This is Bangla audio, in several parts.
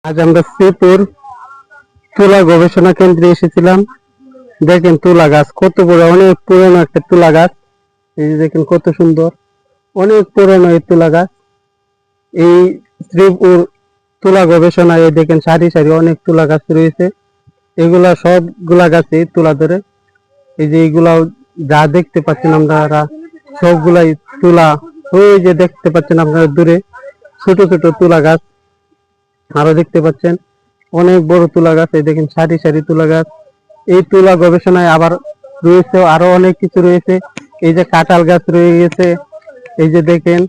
আজ আমরা শ্রীপুর তুলা গবেষণা কেন্দ্রে এসেছিলাম। দেখেন তুলা গাছ কত বড়, অনেক পুরনো একটা তুলা গাছ। এই যে দেখেন কত সুন্দর, অনেক পুরনো এই তুলা গাছ। এই শ্রীপুর তুলা গবেষণায় এই দেখেন সারি সারি অনেক তুলা গাছ রয়েছে। এগুলা সবগুলা গাছে তুলা ধরে। এই যে এইগুলা যা দেখতে পাচ্ছেন আপনারা সবগুলাই তুলা। ওই যে দেখতে পাচ্ছেন আপনারা দূরে ছোট ছোট তুলা গাছ আরো দেখতে পাচ্ছেন, অনেক বড় তুলা গাছ। এই দেখেন সারি সারি তুলা গাছ। এই তুলা গবেষণায় আবার রয়েছে আরো অনেক কিছু রয়েছে। এই যে কাঁঠাল গাছ রয়ে গেছে, এই যে দেখেন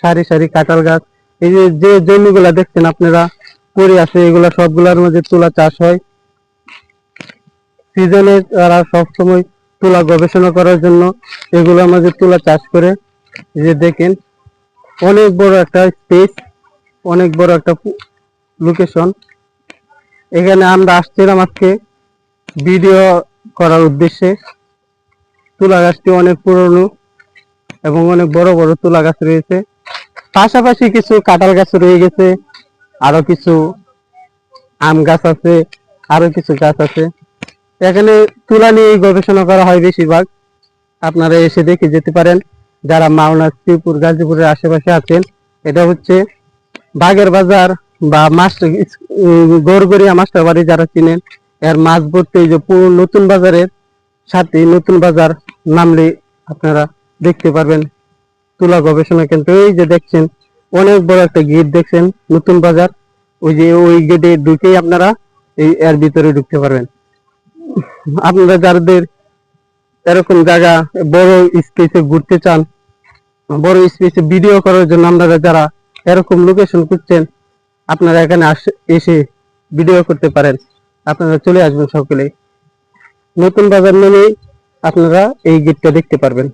সারি সারি কাঁঠাল গাছ। এই যে যে জমিগুলা দেখছেন আপনারা পড়ে আছে, এগুলা সবগুলার মধ্যে তুলা চাষ হয়। সিজনে তারা সবসময় তুলা গবেষণা করার জন্য এগুলোর মধ্যে তুলা চাষ করে। এই যে দেখেন অনেক বড় একটা স্পেস, অনেক বড় একটা লোকেশন। এখানে আমরা আসছিলাম আজকে ভিডিও করার উদ্দেশ্যে। তুলা গাছটি অনেক পুরনো এবং অনেক বড় বড় তুলা গাছ রয়েছে। পাশাপাশি কিছু কাঁঠাল গাছ রয়ে গেছে, আরো কিছু আম গাছ আছে, আরো কিছু গাছ আছে। এখানে তুলা নিয়ে গবেষণা করা হয় বেশিরভাগ। আপনারা এসে দেখে যেতে পারেন যারা মাওনা, শ্রীপুর, গাজীপুরের আশেপাশে আছেন। এটা হচ্ছে বাগের বাজার বা গড়গড়িয়া মাস্টার বাড়ি যারা চিনেন, এর মাঝ বর্তে এই যে পুরো নতুন বাজারের সাথে নতুন বাজার নামলে আপনারা দেখতে পারবেন তুলা গবেষণা কেন্দ্র। এই যে দেখছেন অনেক বড় একটা গেট দেখছেন, নতুন বাজার। ওই যে ওই গেটে ঢুকেই আপনারা এর ভিতরে ঢুকতে পারবেন। আপনারা যাদের এরকম জায়গা বড় স্পেসে ঘুরতে চান, বড় স্পেসে ভিডিও করার জন্য আপনারা যারা এরকম লোকেশন খুঁজছেন, আপনারা এখানে এসে ভিডিও করতে পারেন। আপনারা চলে আসবেন সকলে। নতুন বাজার নেমে আপনারা এই গেটটা দেখতে পারবেন।